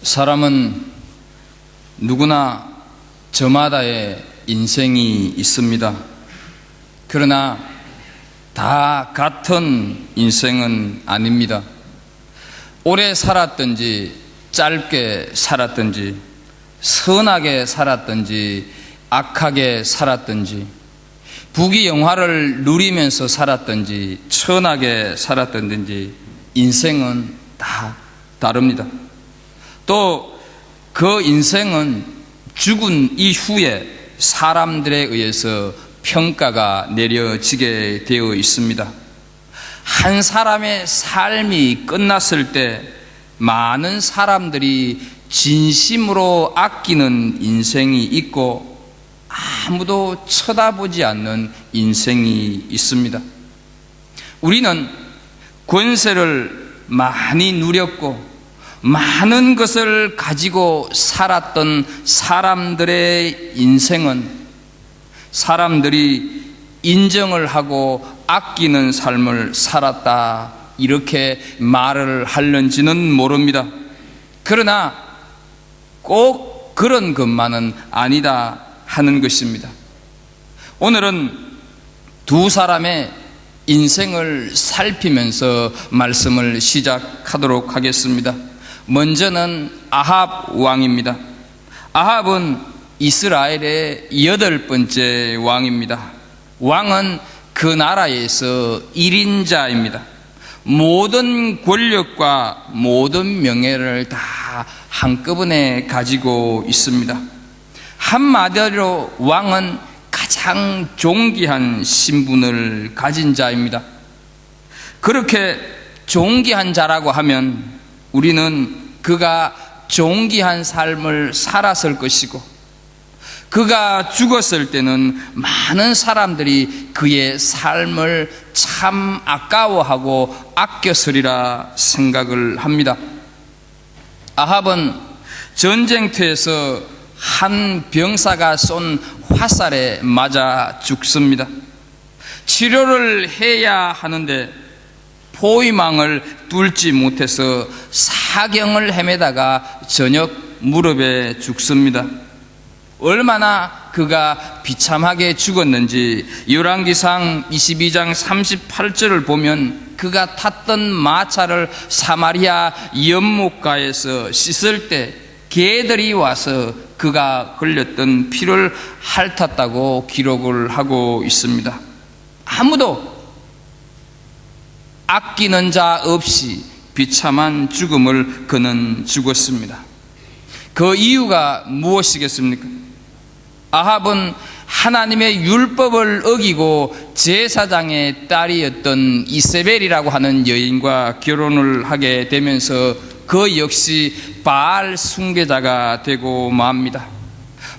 사람은 누구나 저마다의 인생이 있습니다. 그러나 다 같은 인생은 아닙니다. 오래 살았든지 짧게 살았든지 선하게 살았든지 악하게 살았든지 부귀영화를 누리면서 살았든지 천하게 살았든지 인생은 다 다릅니다. 또 그 인생은 죽은 이후에 사람들에 의해서 평가가 내려지게 되어 있습니다. 한 사람의 삶이 끝났을 때 많은 사람들이 진심으로 아끼는 인생이 있고 아무도 쳐다보지 않는 인생이 있습니다. 우리는 권세를 많이 누렸고 많은 것을 가지고 살았던 사람들의 인생은 사람들이 인정을 하고 아끼는 삶을 살았다 이렇게 말을 하는지는 모릅니다. 그러나 꼭 그런 것만은 아니다 하는 것입니다. 오늘은 두 사람의 인생을 살피면서 말씀을 시작하도록 하겠습니다. 먼저는 아합 왕입니다. 아합은 이스라엘의 8번째 왕입니다. 왕은 그 나라에서 1인자입니다. 모든 권력과 모든 명예를 다 한꺼번에 가지고 있습니다. 한마디로 왕은 가장 존귀한 신분을 가진 자입니다. 그렇게 존귀한 자라고 하면 우리는 그가 존귀한 삶을 살았을 것이고 그가 죽었을 때는 많은 사람들이 그의 삶을 참 아까워하고 아꼈으리라 생각을 합니다. 아합은 전쟁터에서 한 병사가 쏜 화살에 맞아 죽습니다. 치료를 해야 하는데 포위망을 뚫지 못해서 사경을 헤매다가 저녁 무렵에 죽습니다. 얼마나 그가 비참하게 죽었는지 열왕기상 22장 38절을 보면 그가 탔던 마차를 사마리아 연못가에서 씻을 때 개들이 와서 그가 흘렸던 피를 핥았다고 기록을 하고 있습니다. 아무도 아끼는 자 없이 비참한 죽음을 그는 죽었습니다. 그 이유가 무엇이겠습니까? 아합은 하나님의 율법을 어기고 제사장의 딸이었던 이세벨이라고 하는 여인과 결혼을 하게 되면서 그 역시 바알 숭배자가 되고 맙니다.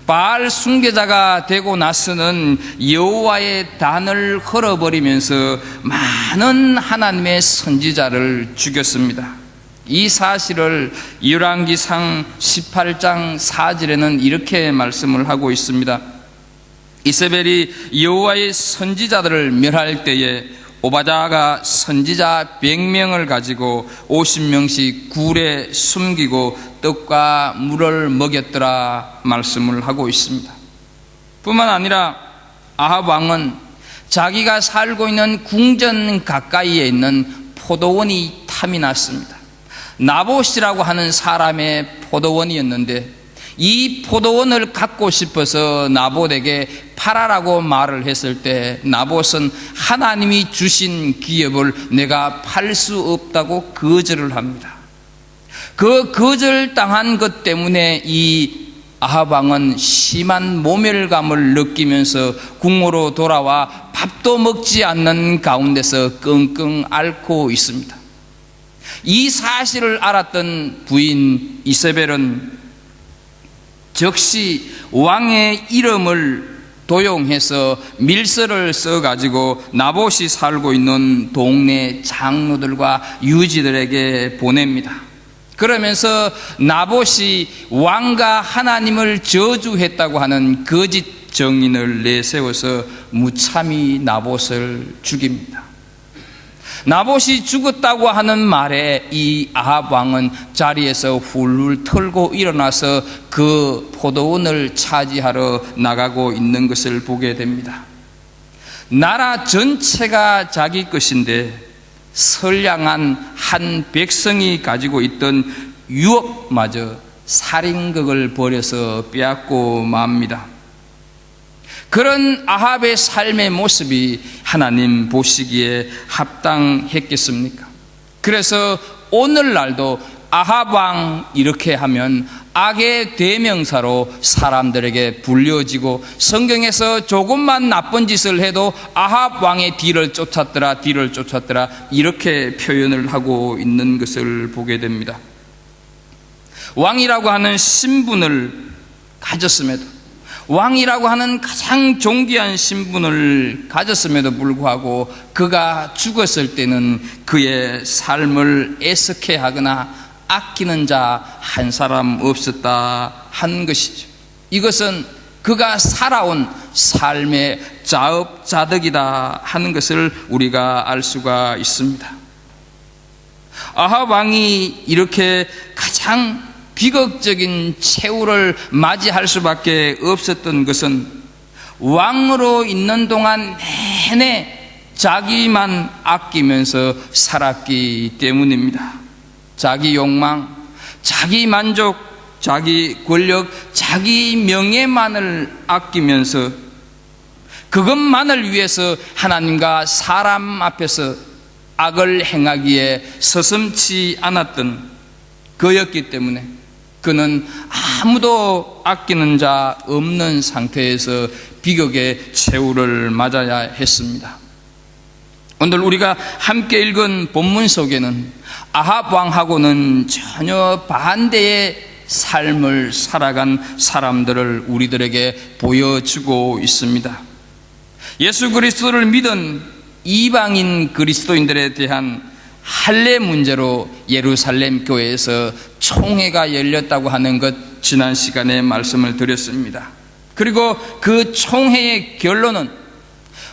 바알 숭배자가 되고 나서는 여호와의 단을 헐어버리면서 많은 하나님의 선지자를 죽였습니다. 이 사실을 열왕기상 18장 4절에는 이렇게 말씀을 하고 있습니다. 이세벨이 여호와의 선지자들을 멸할 때에 오바댜가 선지자 100명을 가지고 50명씩 굴에 숨기고 떡과 물을 먹였더라 말씀을 하고 있습니다. 뿐만 아니라 아합 왕은 자기가 살고 있는 궁전 가까이에 있는 포도원이 탐이 났습니다. 나봇이라고 하는 사람의 포도원이었는데 이 포도원을 갖고 싶어서 나봇에게 팔아라고 말을 했을 때 나봇은 하나님이 주신 기업을 내가 팔 수 없다고 거절을 합니다. 그 거절당한 것 때문에 이 아합 왕은 심한 모멸감을 느끼면서 궁으로 돌아와 밥도 먹지 않는 가운데서 끙끙 앓고 있습니다. 이 사실을 알았던 부인 이세벨은 즉시 왕의 이름을 도용해서 밀서를 써가지고 나봇이 살고 있는 동네 장로들과 유지들에게 보냅니다. 그러면서 나봇이 왕과 하나님을 저주했다고 하는 거짓 정인을 내세워서 무참히 나봇을 죽입니다. 나봇이 죽었다고 하는 말에 이 아합 왕은 자리에서 훌훌 털고 일어나서 그 포도원을 차지하러 나가고 있는 것을 보게 됩니다. 나라 전체가 자기 것인데 선량한 한 백성이 가지고 있던 유업마저 살인극을 벌여서 빼앗고 맙니다. 그런 아합의 삶의 모습이 하나님 보시기에 합당했겠습니까? 그래서 오늘날도 아합 왕 이렇게 하면 악의 대명사로 사람들에게 불려지고, 성경에서 조금만 나쁜 짓을 해도 아합 왕의 뒤를 쫓았더라 이렇게 표현을 하고 있는 것을 보게 됩니다. 왕이라고 하는 신분을 가졌음에도, 왕이라고 하는 가장 존귀한 신분을 가졌음에도 불구하고 그가 죽었을 때는 그의 삶을 애석해 하거나 아끼는 자 한 사람 없었다 한 것이죠. 이것은 그가 살아온 삶의 자업자득이다 하는 것을 우리가 알 수가 있습니다. 아합 왕이 이렇게 가장 비극적인 최후를 맞이할 수밖에 없었던 것은 왕으로 있는 동안 내내 자기만 아끼면서 살았기 때문입니다. 자기 욕망, 자기 만족, 자기 권력, 자기 명예만을 아끼면서 그것만을 위해서 하나님과 사람 앞에서 악을 행하기에 서슴지 않았던 그였기 때문에 그는 아무도 아끼는 자 없는 상태에서 비극의 최후를 맞아야 했습니다. 오늘 우리가 함께 읽은 본문 속에는 아합 왕하고는 전혀 반대의 삶을 살아간 사람들을 우리들에게 보여주고 있습니다. 예수 그리스도를 믿은 이방인 그리스도인들에 대한 할례 문제로 예루살렘 교회에서 총회가 열렸다고 하는 것 지난 시간에 말씀을 드렸습니다. 그리고 그 총회의 결론은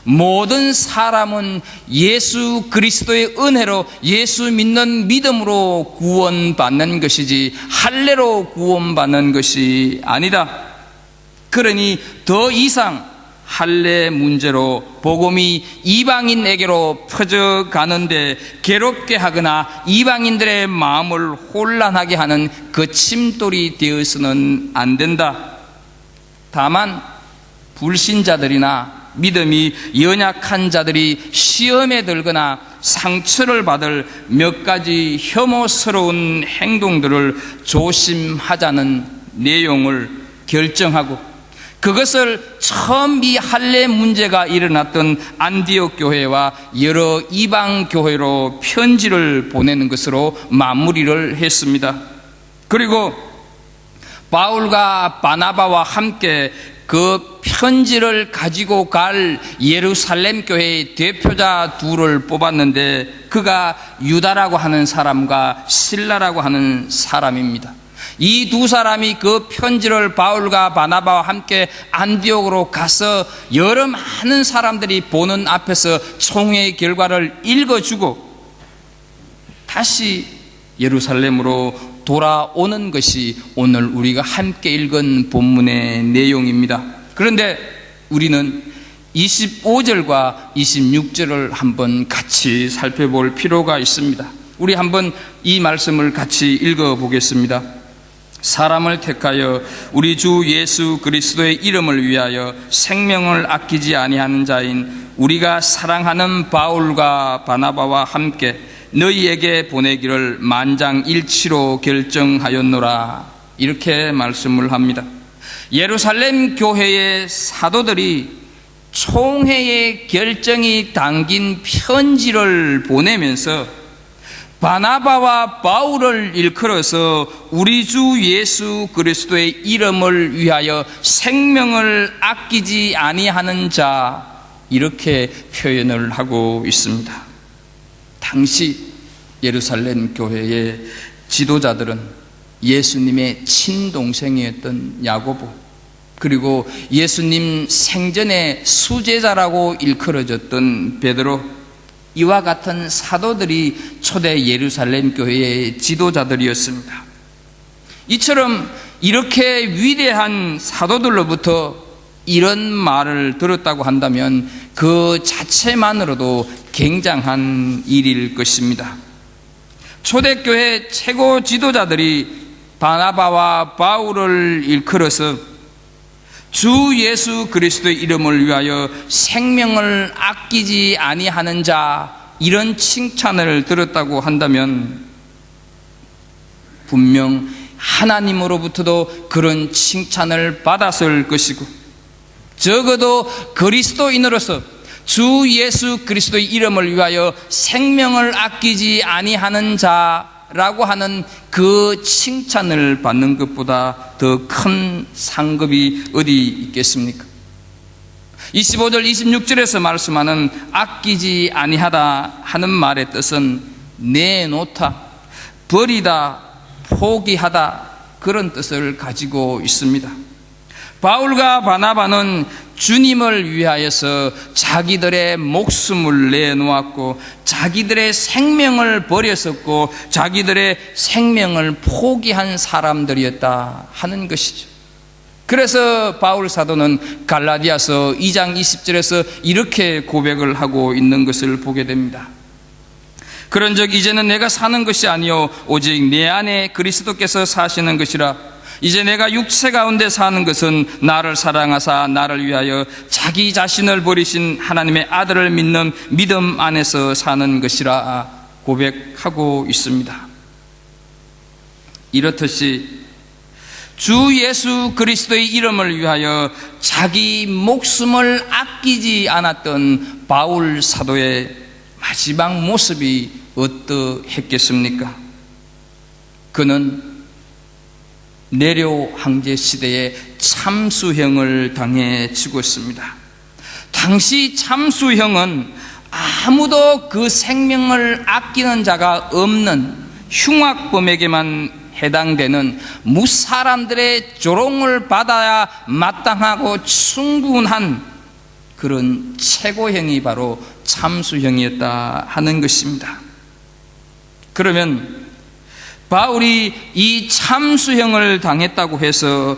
모든 사람은 예수 그리스도의 은혜로, 예수 믿는 믿음으로 구원받는 것이지 할례로 구원받는 것이 아니다. 그러니 더 이상 할례 문제로 복음이 이방인에게로 퍼져가는데 괴롭게 하거나 이방인들의 마음을 혼란하게 하는 그 침돌이 되어서는 안 된다. 다만 불신자들이나 믿음이 연약한 자들이 시험에 들거나 상처를 받을 몇 가지 혐오스러운 행동들을 조심하자는 내용을 결정하고, 그것을 처음 이 할례 문제가 일어났던 안디옥 교회와 여러 이방 교회로 편지를 보내는 것으로 마무리를 했습니다. 그리고 바울과 바나바와 함께 그 편지를 가지고 갈 예루살렘 교회의 대표자 둘을 뽑았는데 그가 유다라고 하는 사람과 실라라고 하는 사람입니다. 이 두 사람이 그 편지를 바울과 바나바와 함께 안디옥으로 가서 여러 많은 사람들이 보는 앞에서 총회의 결과를 읽어주고 다시 예루살렘으로 돌아오는 것이 오늘 우리가 함께 읽은 본문의 내용입니다. 그런데 우리는 25절과 26절을 한번 같이 살펴볼 필요가 있습니다. 우리 한번 이 말씀을 같이 읽어보겠습니다. 사람을 택하여 우리 주 예수 그리스도의 이름을 위하여 생명을 아끼지 아니하는 자인 우리가 사랑하는 바울과 바나바와 함께 너희에게 보내기를 만장일치로 결정하였노라. 이렇게 말씀을 합니다. 예루살렘 교회의 사도들이 총회의 결정이 담긴 편지를 보내면서 바나바와 바울을 일컬어서 우리 주 예수 그리스도의 이름을 위하여 생명을 아끼지 아니하는 자, 이렇게 표현을 하고 있습니다. 당시 예루살렘 교회의 지도자들은 예수님의 친동생이었던 야고보, 그리고 예수님 생전의 수제자라고 일컬어졌던 베드로, 이와 같은 사도들이 초대 예루살렘 교회의 지도자들이었습니다. 이처럼 이렇게 위대한 사도들로부터 이런 말을 들었다고 한다면 그 자체만으로도 굉장한 일일 것입니다. 초대교회 최고 지도자들이 바나바와 바울을 일컬어서 주 예수 그리스도의 이름을 위하여 생명을 아끼지 아니하는 자, 이런 칭찬을 들었다고 한다면 분명 하나님으로부터도 그런 칭찬을 받았을 것이고, 적어도 그리스도인으로서 주 예수 그리스도의 이름을 위하여 생명을 아끼지 아니하는 자라고 하는 그 칭찬을 받는 것보다 더 큰 상급이 어디 있겠습니까? 25절 26절에서 말씀하는 아끼지 아니하다 하는 말의 뜻은 내놓다, 버리다, 포기하다, 그런 뜻을 가지고 있습니다. 바울과 바나바는 주님을 위하여서 자기들의 목숨을 내놓았고 자기들의 생명을 버렸었고 자기들의 생명을 포기한 사람들이었다 하는 것이죠. 그래서 바울 사도는 갈라디아서 2장 20절에서 이렇게 고백을 하고 있는 것을 보게 됩니다. 그런즉 이제는 내가 사는 것이 아니요 오직 내 안에 그리스도께서 사시는 것이라. 이제 내가 육체 가운데 사는 것은 나를 사랑하사 나를 위하여 자기 자신을 버리신 하나님의 아들을 믿는 믿음 안에서 사는 것이라 고백하고 있습니다. 이렇듯이 주 예수 그리스도의 이름을 위하여 자기 목숨을 아끼지 않았던 바울 사도의 마지막 모습이 어떠했겠습니까? 그는 네로 황제 시대에 참수형을 당해 죽었습니다. 당시 참수형은 아무도 그 생명을 아끼는 자가 없는 흉악범에게만 해당되는 무사람들의 조롱을 받아야 마땅하고 충분한 그런 최고형이 바로 참수형이었다 하는 것입니다. 그러면 바울이 이 참수형을 당했다고 해서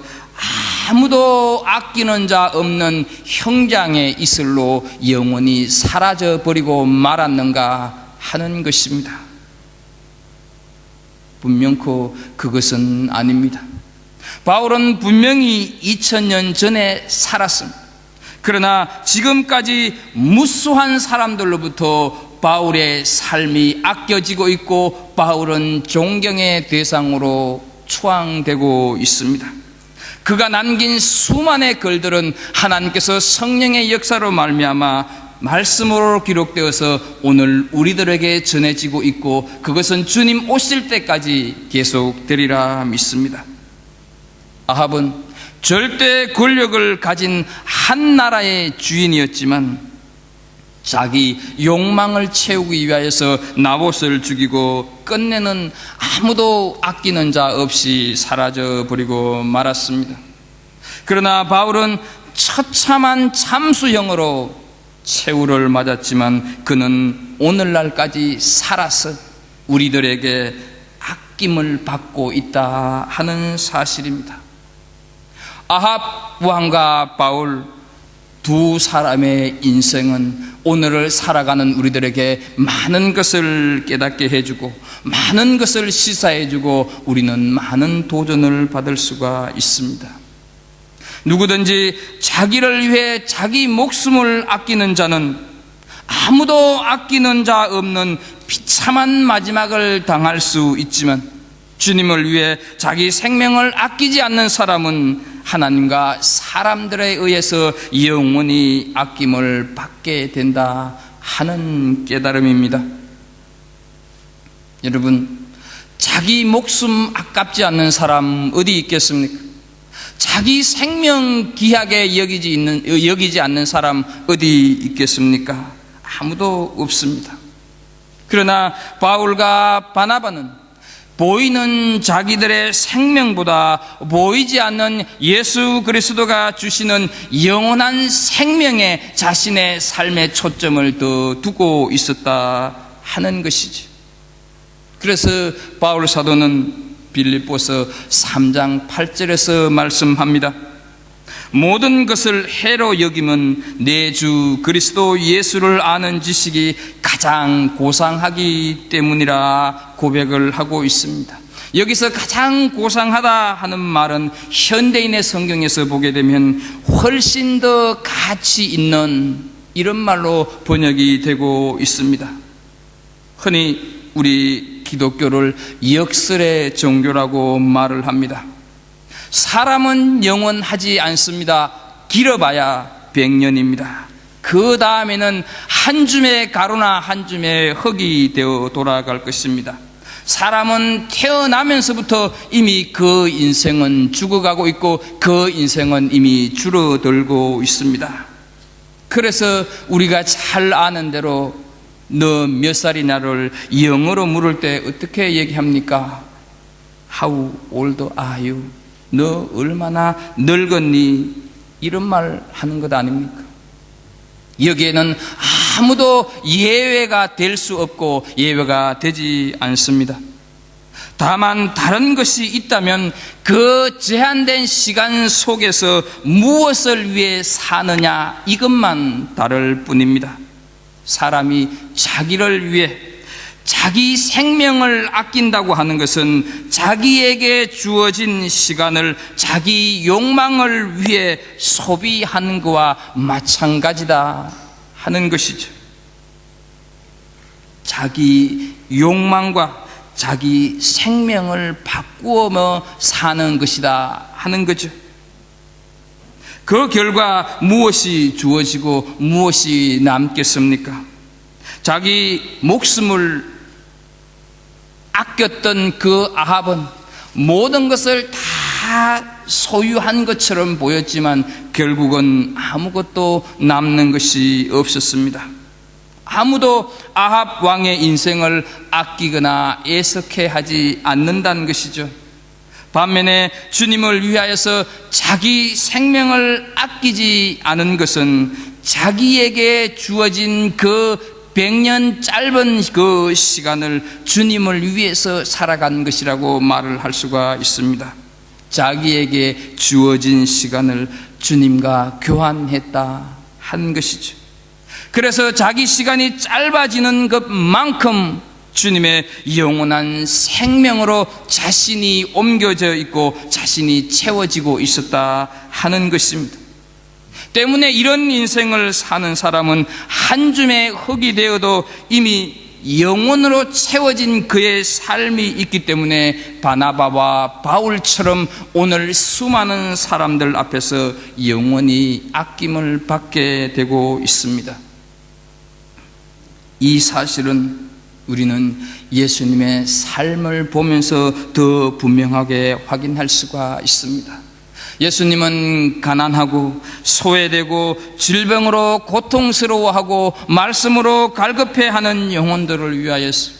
아무도 아끼는 자 없는 형장의 이슬로 영원히 사라져 버리고 말았는가 하는 것입니다. 분명코 그것은 아닙니다. 바울은 분명히 2000년 전에 살았습니다. 그러나 지금까지 무수한 사람들로부터 바울의 삶이 아껴지고 있고 바울은 존경의 대상으로 추앙되고 있습니다. 그가 남긴 수많은 글들은 하나님께서 성령의 역사로 말미암아 말씀으로 기록되어서 오늘 우리들에게 전해지고 있고 그것은 주님 오실 때까지 계속되리라 믿습니다. 아합은 절대 권력을 가진 한 나라의 주인이었지만 자기 욕망을 채우기 위하여서 나봇을 죽이고 끝내는 아무도 아끼는 자 없이 사라져버리고 말았습니다. 그러나 바울은 처참한 참수형으로 최후를 맞았지만 그는 오늘날까지 살아서 우리들에게 아낌을 받고 있다 하는 사실입니다. 아합 왕과 바울 두 사람의 인생은 오늘을 살아가는 우리들에게 많은 것을 깨닫게 해주고 많은 것을 시사해주고 우리는 많은 도전을 받을 수가 있습니다. 누구든지 자기를 위해 자기 목숨을 아끼는 자는 아무도 아끼는 자 없는 비참한 마지막을 당할 수 있지만 주님을 위해 자기 생명을 아끼지 않는 사람은 하나님과 사람들에 의해서 영원히 아낌을 받게 된다 하는 깨달음입니다. 여러분, 자기 목숨 아깝지 않는 사람 어디 있겠습니까? 자기 생명 귀하게 여기지 않는 사람 어디 있겠습니까? 아무도 없습니다. 그러나 바울과 바나바는 보이는 자기들의 생명보다 보이지 않는 예수 그리스도가 주시는 영원한 생명에 자신의 삶의 초점을 더 두고 있었다 하는 것이지. 그래서 바울 사도는 빌립보서 3장 8절에서 말씀합니다. 모든 것을 해로 여김은 내 주 그리스도 예수를 아는 지식이 가장 고상하기 때문이라 고백을 하고 있습니다. 여기서 가장 고상하다 하는 말은 현대인의 성경에서 보게 되면 훨씬 더 가치 있는 이런 말로 번역이 되고 있습니다. 흔히 우리 기독교를 역설의 종교라고 말을 합니다. 사람은 영원하지 않습니다. 길어봐야 100년입니다. 그 다음에는 한 줌의 가루나 한 줌의 흙이 되어 돌아갈 것입니다. 사람은 태어나면서부터 이미 그 인생은 죽어가고 있고 그 인생은 이미 줄어들고 있습니다. 그래서 우리가 잘 아는 대로 너 몇 살이냐를 영어로 물을 때 어떻게 얘기합니까? How old are you? 너 얼마나 늙었니? 이런 말 하는 것 아닙니까? 여기에는 아무도 예외가 될 수 없고 예외가 되지 않습니다. 다만 다른 것이 있다면 그 제한된 시간 속에서 무엇을 위해 사느냐 이것만 다를 뿐입니다. 사람이 자기를 위해 자기 생명을 아낀다고 하는 것은 자기에게 주어진 시간을 자기 욕망을 위해 소비하는 것과 마찬가지다 하는 것이죠. 자기 욕망과 자기 생명을 바꾸어 사는 것이다 하는 거죠. 그 결과 무엇이 주어지고 무엇이 남겠습니까? 자기 목숨을 아꼈던 그 아합은 모든 것을 다 소유한 것처럼 보였지만 결국은 아무것도 남는 것이 없었습니다. 아무도 아합 왕의 인생을 아끼거나 애석해하지 않는다는 것이죠. 반면에 주님을 위하여서 자기 생명을 아끼지 않은 것은 자기에게 주어진 그 100년 짧은 그 시간을 주님을 위해서 살아간 것이라고 말을 할 수가 있습니다. 자기에게 주어진 시간을 주님과 교환했다 한 것이죠. 그래서 자기 시간이 짧아지는 것만큼 주님의 영원한 생명으로 자신이 옮겨져 있고 자신이 채워지고 있었다 하는 것입니다. 때문에 이런 인생을 사는 사람은 한 줌의 흙이 되어도 이미 영혼으로 채워진 그의 삶이 있기 때문에 바나바와 바울처럼 오늘 수많은 사람들 앞에서 영원히 아낌을 받게 되고 있습니다. 이 사실은 우리는 예수님의 삶을 보면서 더 분명하게 확인할 수가 있습니다. 예수님은 가난하고 소외되고 질병으로 고통스러워하고 말씀으로 갈급해하는 영혼들을 위하여서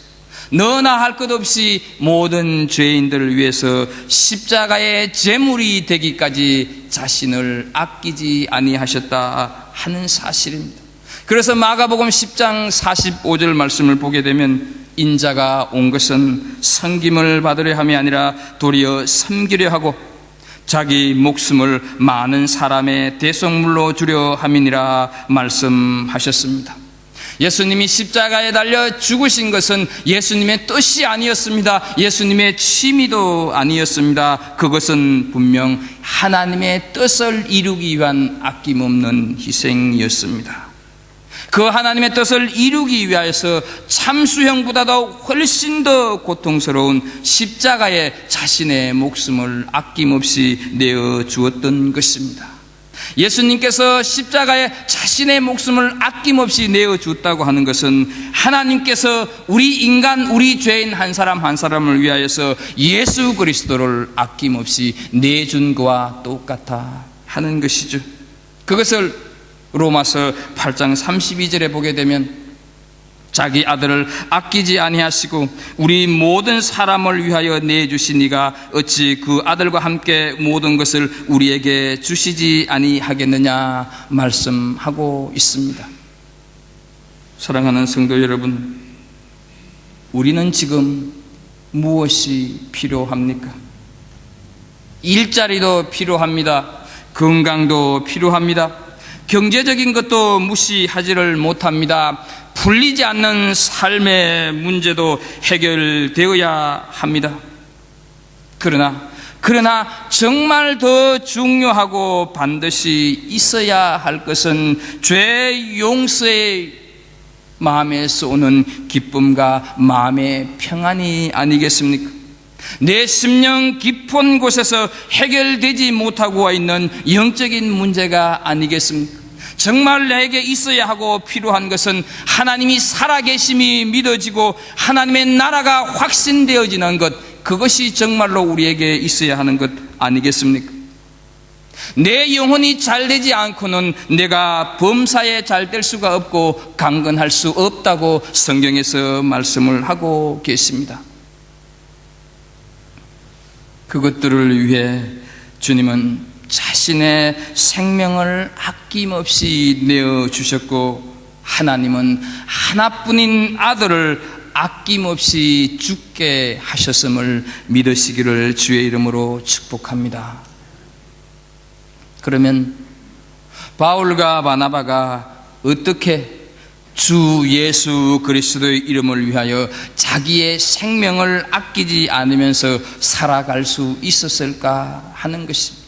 너나 할 것 없이 모든 죄인들을 위해서 십자가의 제물이 되기까지 자신을 아끼지 아니하셨다 하는 사실입니다. 그래서 마가복음 10장 45절 말씀을 보게 되면 인자가 온 것은 섬김을 받으려 함이 아니라 도리어 섬기려 하고 자기 목숨을 많은 사람의 대속물로 주려 함이니라 말씀하셨습니다. 예수님이 십자가에 달려 죽으신 것은 예수님의 뜻이 아니었습니다. 예수님의 취미도 아니었습니다. 그것은 분명 하나님의 뜻을 이루기 위한 아낌없는 희생이었습니다. 그 하나님의 뜻을 이루기 위하여서 참수형보다도 훨씬 더 고통스러운 십자가에 자신의 목숨을 아낌없이 내어 주었던 것입니다. 예수님께서 십자가에 자신의 목숨을 아낌없이 내어 주었다고 하는 것은 하나님께서 우리 인간, 우리 죄인 한 사람 한 사람을 위하여서 예수 그리스도를 아낌없이 내준 것과 똑같아 하는 것이죠. 그것을 로마서 8장 32절에 보게 되면 자기 아들을 아끼지 아니하시고 우리 모든 사람을 위하여 내주신 이가 어찌 그 아들과 함께 모든 것을 우리에게 주시지 아니하겠느냐 말씀하고 있습니다. 사랑하는 성도 여러분, 우리는 지금 무엇이 필요합니까? 일자리도 필요합니다. 건강도 필요합니다. 경제적인 것도 무시하지를 못합니다. 풀리지 않는 삶의 문제도 해결되어야 합니다. 그러나 정말 더 중요하고 반드시 있어야 할 것은 죄 용서의 마음에서 오는 기쁨과 마음의 평안이 아니겠습니까? 내 심령 깊은 곳에서 해결되지 못하고 와 있는 영적인 문제가 아니겠습니까? 정말 나에게 있어야 하고 필요한 것은 하나님이 살아계심이 믿어지고 하나님의 나라가 확신되어지는 것, 그것이 정말로 우리에게 있어야 하는 것 아니겠습니까? 내 영혼이 잘되지 않고는 내가 범사에 잘될 수가 없고 강건할 수 없다고 성경에서 말씀을 하고 계십니다. 그것들을 위해 주님은 자신의 생명을 아낌없이 내어주셨고, 하나님은 하나뿐인 아들을 아낌없이 죽게 하셨음을 믿으시기를 주의 이름으로 축복합니다. 그러면 바울과 바나바가 어떻게 주 예수 그리스도의 이름을 위하여 자기의 생명을 아끼지 않으면서 살아갈 수 있었을까 하는 것입니다.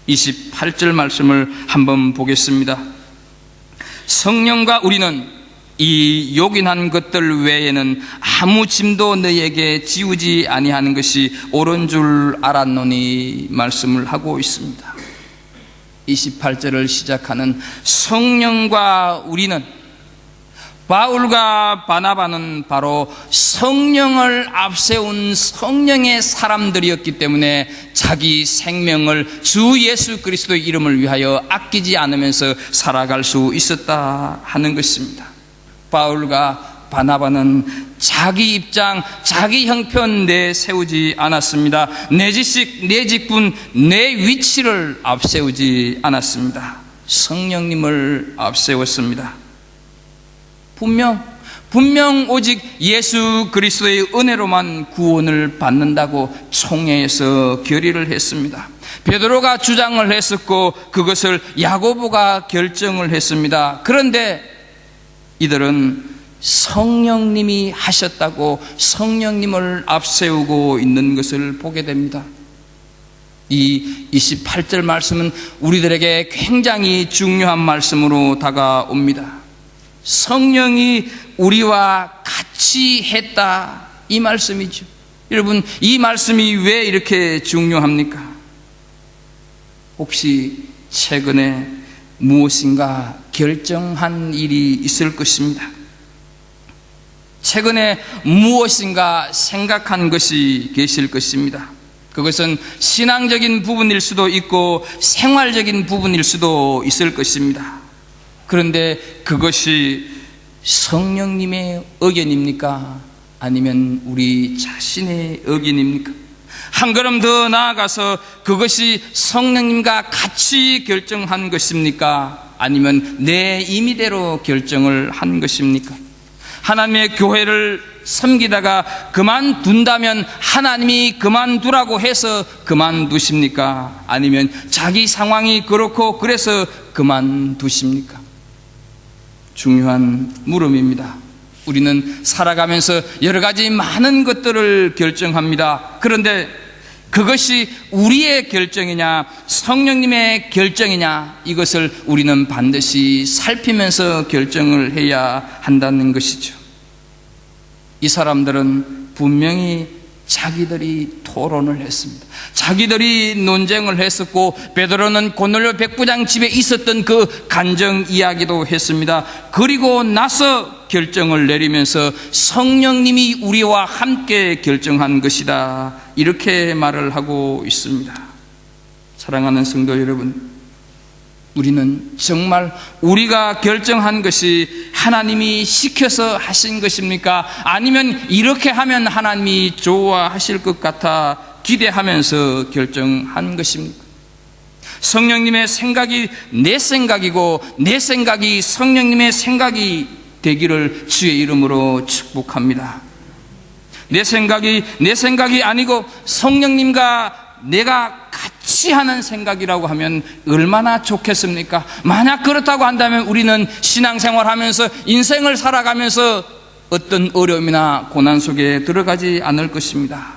28절 말씀을 한번 보겠습니다. 성령과 우리는 이 요긴한 것들 외에는 아무 짐도 너희에게 지우지 아니하는 것이 옳은 줄 알았노니 말씀을 하고 있습니다. 28절을 시작하는 성령과 우리는, 바울과 바나바는 바로 성령을 앞세운 성령의 사람들이었기 때문에 자기 생명을 주 예수 그리스도의 이름을 위하여 아끼지 않으면서 살아갈 수 있었다 하는 것입니다. 바울과 바나바는 자기 입장, 자기 형편 내세우지 않았습니다. 내 지식, 내 직분, 내 위치를 앞세우지 않았습니다. 성령님을 앞세웠습니다. 분명 오직 예수 그리스도의 은혜로만 구원을 받는다고 총회에서 결의를 했습니다. 베드로가 주장을 했었고 그것을 야고보가 결정을 했습니다. 그런데 이들은 성령님이 하셨다고 성령님을 앞세우고 있는 것을 보게 됩니다. 이 28절 말씀은 우리들에게 굉장히 중요한 말씀으로 다가옵니다. 성령이 우리와 같이 했다, 이 말씀이죠. 여러분, 이 말씀이 왜 이렇게 중요합니까? 혹시 최근에 무엇인가 결정한 일이 있을 것입니다. 최근에 무엇인가 생각한 것이 계실 것입니다. 그것은 신앙적인 부분일 수도 있고 생활적인 부분일 수도 있을 것입니다. 그런데 그것이 성령님의 의견입니까? 아니면 우리 자신의 의견입니까? 한 걸음 더 나아가서 그것이 성령님과 같이 결정한 것입니까? 아니면 내 임의대로 결정을 한 것입니까? 하나님의 교회를 섬기다가 그만둔다면 하나님이 그만두라고 해서 그만두십니까? 아니면 자기 상황이 그렇고 그래서 그만두십니까? 중요한 물음입니다. 우리는 살아가면서 여러 가지 많은 것들을 결정합니다. 그런데 그것이 우리의 결정이냐 성령님의 결정이냐, 이것을 우리는 반드시 살피면서 결정을 해야 한다는 것이죠. 이 사람들은 분명히 자기들이 토론을 했습니다. 자기들이 논쟁을 했었고, 베드로는 고넬료 백부장 집에 있었던 그 간정 이야기도 했습니다. 그리고 나서 결정을 내리면서 성령님이 우리와 함께 결정한 것이다, 이렇게 말을 하고 있습니다. 사랑하는 성도 여러분, 우리는 정말 우리가 결정한 것이 하나님이 시켜서 하신 것입니까? 아니면 이렇게 하면 하나님이 좋아하실 것 같아 기대하면서 결정한 것입니까? 성령님의 생각이 내 생각이고 내 생각이 성령님의 생각이 되기를 주의 이름으로 축복합니다. 내 생각이 아니고 성령님과 내가 같이 하는 생각이라고 하면 얼마나 좋겠습니까? 만약 그렇다고 한다면 우리는 신앙생활하면서 인생을 살아가면서 어떤 어려움이나 고난 속에 들어가지 않을 것입니다.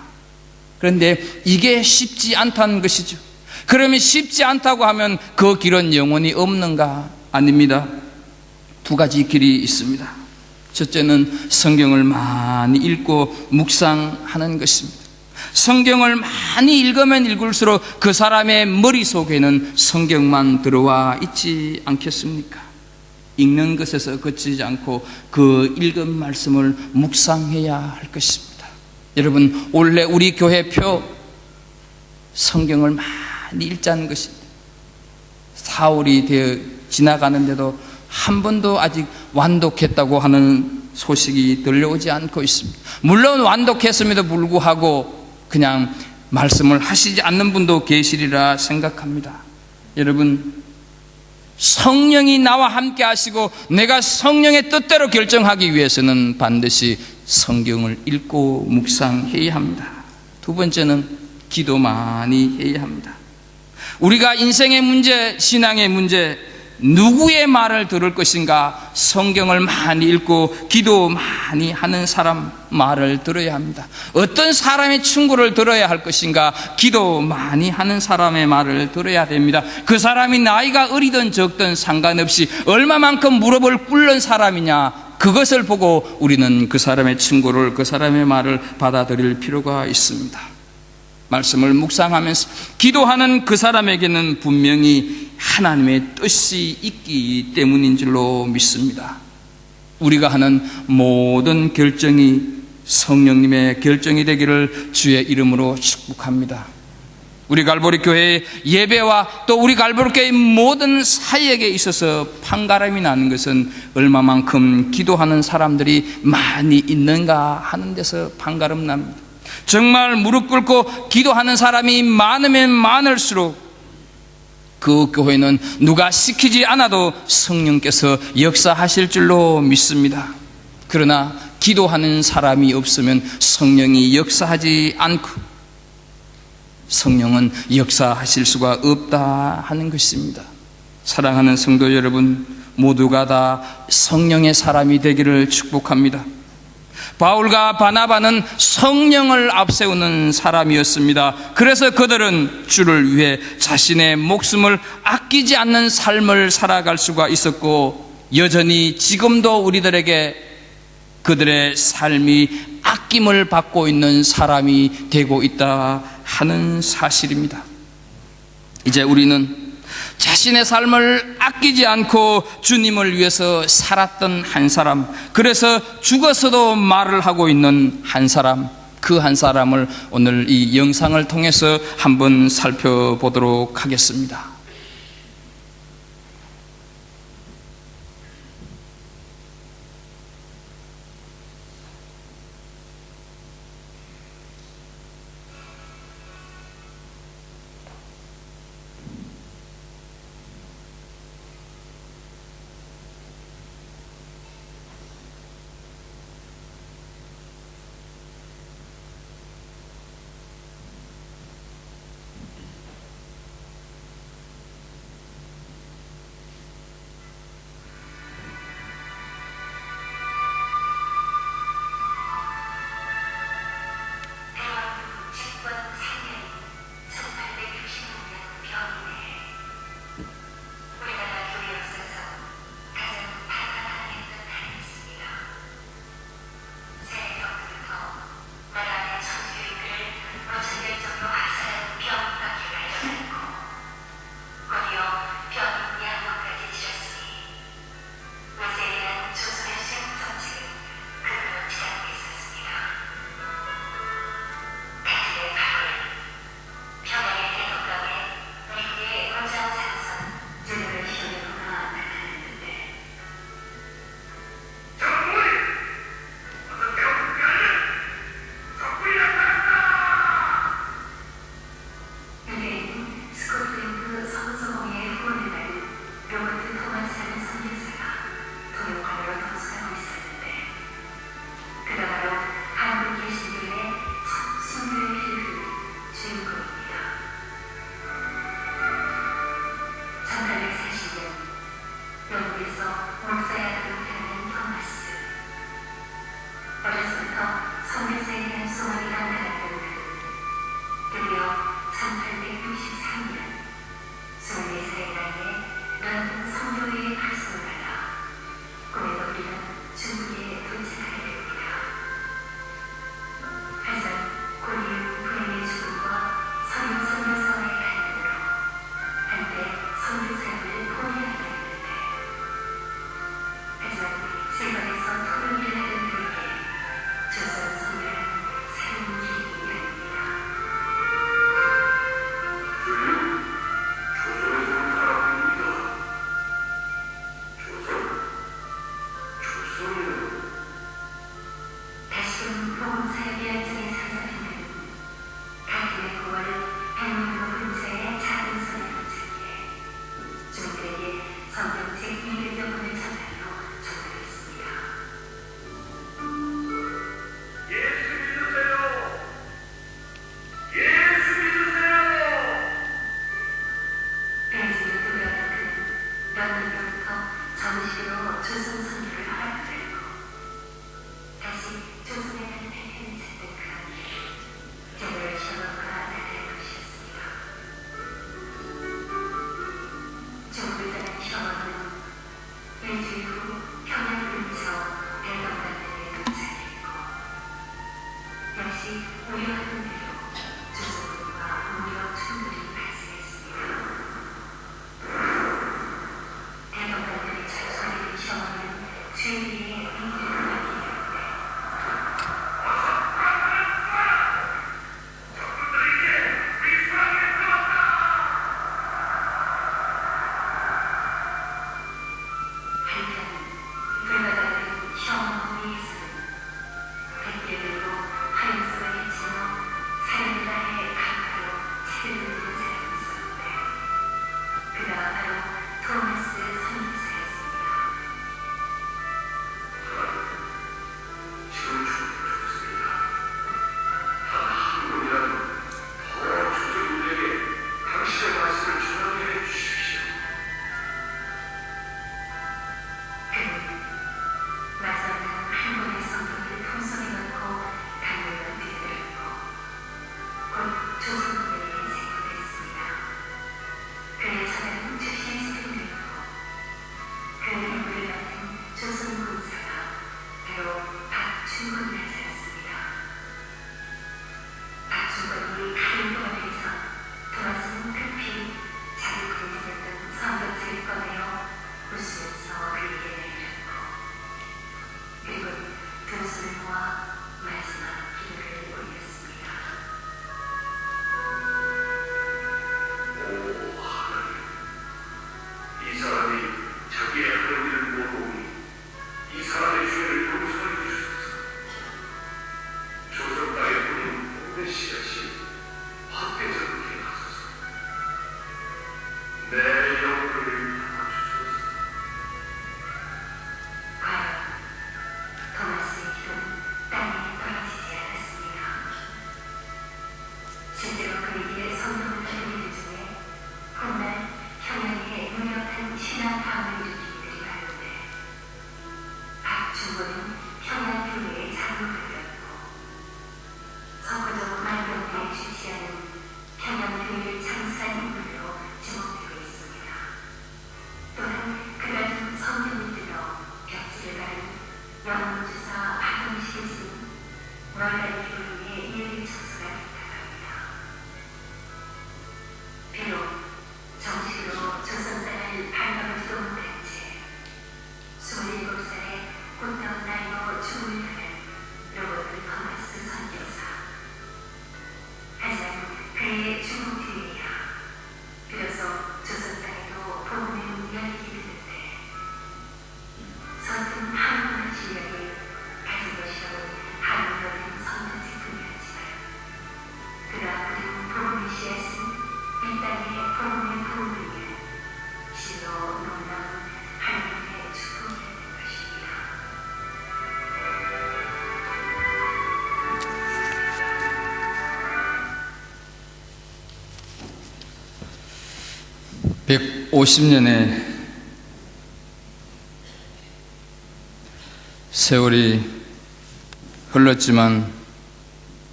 그런데 이게 쉽지 않다는 것이죠. 그러면 쉽지 않다고 하면 그 길은 영원히 없는가? 아닙니다. 두 가지 길이 있습니다. 첫째는 성경을 많이 읽고 묵상하는 것입니다. 성경을 많이 읽으면 읽을수록 그 사람의 머릿속에는 성경만 들어와 있지 않겠습니까? 읽는 것에서 그치지 않고 그 읽은 말씀을 묵상해야 할 것입니다. 여러분, 원래 우리 교회표 성경을 많이 읽자는 것입니다. 4월이 되어 지나가는데도 한 번도 아직 완독했다고 하는 소식이 들려오지 않고 있습니다. 물론 완독했음에도 불구하고 그냥 말씀을 하시지 않는 분도 계시리라 생각합니다. 여러분, 성령이 나와 함께 하시고 내가 성령의 뜻대로 결정하기 위해서는 반드시 성경을 읽고 묵상해야 합니다. 두 번째는 기도 많이 해야 합니다. 우리가 인생의 문제, 신앙의 문제, 누구의 말을 들을 것인가? 성경을 많이 읽고 기도 많이 하는 사람 말을 들어야 합니다. 어떤 사람의 충고를 들어야 할 것인가? 기도 많이 하는 사람의 말을 들어야 됩니다. 그 사람이 나이가 어리든 적든 상관없이 얼마만큼 무릎을 꿇는 사람이냐, 그것을 보고 우리는 그 사람의 충고를, 그 사람의 말을 받아들일 필요가 있습니다. 말씀을 묵상하면서 기도하는 그 사람에게는 분명히 하나님의 뜻이 있기 때문인 줄로 믿습니다. 우리가 하는 모든 결정이 성령님의 결정이 되기를 주의 이름으로 축복합니다. 우리 갈보리 교회의 예배와 또 우리 갈보리 교회의 모든 사역에 있어서 판가름이 나는 것은 얼마만큼 기도하는 사람들이 많이 있는가 하는 데서 판가름 납니다. 정말 무릎 꿇고 기도하는 사람이 많으면 많을수록 그 교회는 누가 시키지 않아도 성령께서 역사하실 줄로 믿습니다. 그러나 기도하는 사람이 없으면 성령이 역사하지 않고 성령은 역사하실 수가 없다 하는 것입니다. 사랑하는 성도 여러분, 모두가 다 성령의 사람이 되기를 축복합니다. 바울과 바나바는 성령을 앞세우는 사람이었습니다. 그래서 그들은 주를 위해 자신의 목숨을 아끼지 않는 삶을 살아갈 수가 있었고, 여전히 지금도 우리들에게 그들의 삶이 아낌을 받고 있는 사람이 되고 있다 하는 사실입니다. 이제 우리는 자신의 삶을 아끼지 않고 주님을 위해서 살았던 한 사람, 그래서 죽어서도 말을 하고 있는 한 사람, 그 한 사람을 오늘 이 영상을 통해서 한번 살펴보도록 하겠습니다. 작은 선교사가 도용관으로 덩수하고 있었는데 그가 바로 한국 개신교의 첫 선교의 필그 주인공입니다. 1840년 영국에서 목사야로 태어난 토마스. 어려서부터 선교사에 대한 소망이 남달랐던 그는 드디어 1863년 24살의 나이에 런던 성교회에 발송을 받아 꿈에도 그리던 중국에 도착하게 됩니다. 하지만 곧 이후 불행의 죽음과 서류 선교사와의 갈등으로 한때 선교 사역을 포기하게 되는데, 하지만 세번에서 토론을 하던 그에게 조선 선교라는 새로운 길이 열립니다. 조선에 사는 사람입니다. 조선? 조선이요? 150년의 세월이 흘렀지만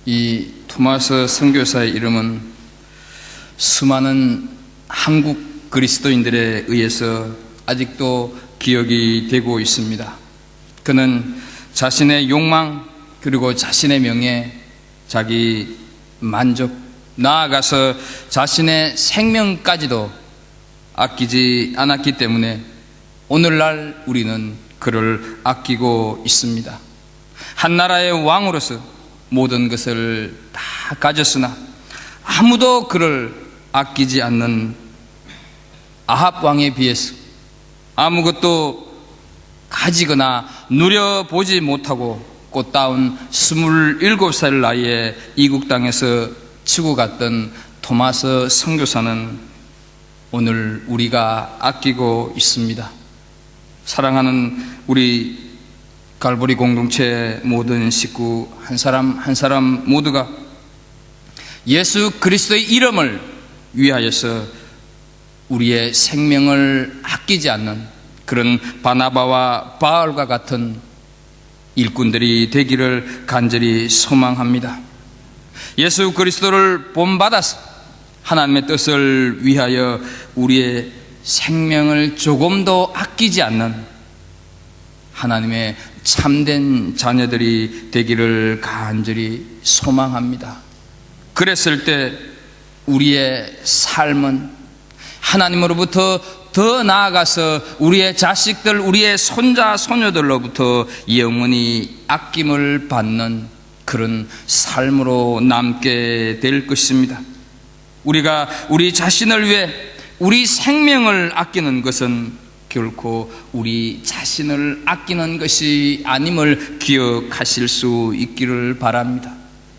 이 토마스 선교사의 이름은 수많은 한국 그리스도인들에 의해서 아직도 기억이 되고 있습니다. 그는 자신의 욕망, 그리고 자신의 명예, 자기 만족, 나아가서 자신의 생명까지도 아끼지 않았기 때문에 오늘날 우리는 그를 아끼고 있습니다. 한 나라의 왕으로서 모든 것을 다 가졌으나 아무도 그를 아끼지 않는 아합 왕에 비해서 아무것도 가지거나 누려보지 못하고 꽃다운 27살 나이에 이국 땅에서 치고 갔던 토마스 선교사는 오늘 우리가 아끼고 있습니다. 사랑하는 우리 갈보리 공동체의 모든 식구 한 사람 한 사람 모두가 예수 그리스도의 이름을 위하여서 우리의 생명을 아끼지 않는 그런 바나바와 바울과 같은 일꾼들이 되기를 간절히 소망합니다. 예수 그리스도를 본받아서 하나님의 뜻을 위하여 우리의 생명을 조금도 아끼지 않는 하나님의 참된 자녀들이 되기를 간절히 소망합니다. 그랬을 때 우리의 삶은 하나님으로부터 더 나아가서 우리의 자식들, 우리의 손자, 소녀들로부터 영원히 아낌을 받는 그런 삶으로 남게 될 것입니다. 우리가 우리 자신을 위해 우리 생명을 아끼는 것은 결코 우리 자신을 아끼는 것이 아님을 기억하실 수 있기를 바랍니다.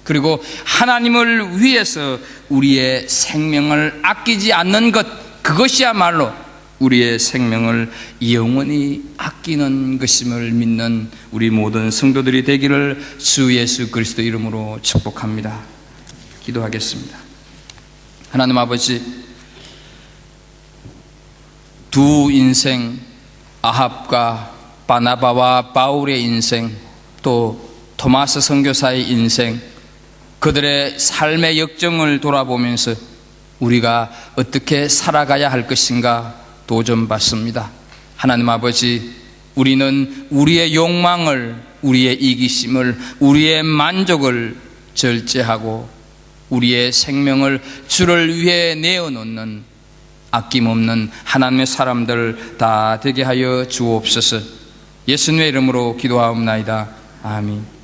그리고 하나님을 위해서 우리의 생명을 아끼지 않는 것, 그것이야말로 우리의 생명을 영원히 아끼는 것임을 믿는 우리 모든 성도들이 되기를 주 예수 그리스도 이름으로 축복합니다. 기도하겠습니다. 하나님 아버지, 두 인생, 아합과 바나바와 바울의 인생, 또 토마스 선교사의 인생, 그들의 삶의 역정을 돌아보면서 우리가 어떻게 살아가야 할 것인가 도전받습니다. 하나님 아버지, 우리는 우리의 욕망을, 우리의 이기심을, 우리의 만족을 절제하고 우리의 생명을 주를 위해 내어놓는 아낌없는 하나님의 사람들 다 되게 하여 주옵소서. 예수님의 이름으로 기도하옵나이다. 아멘.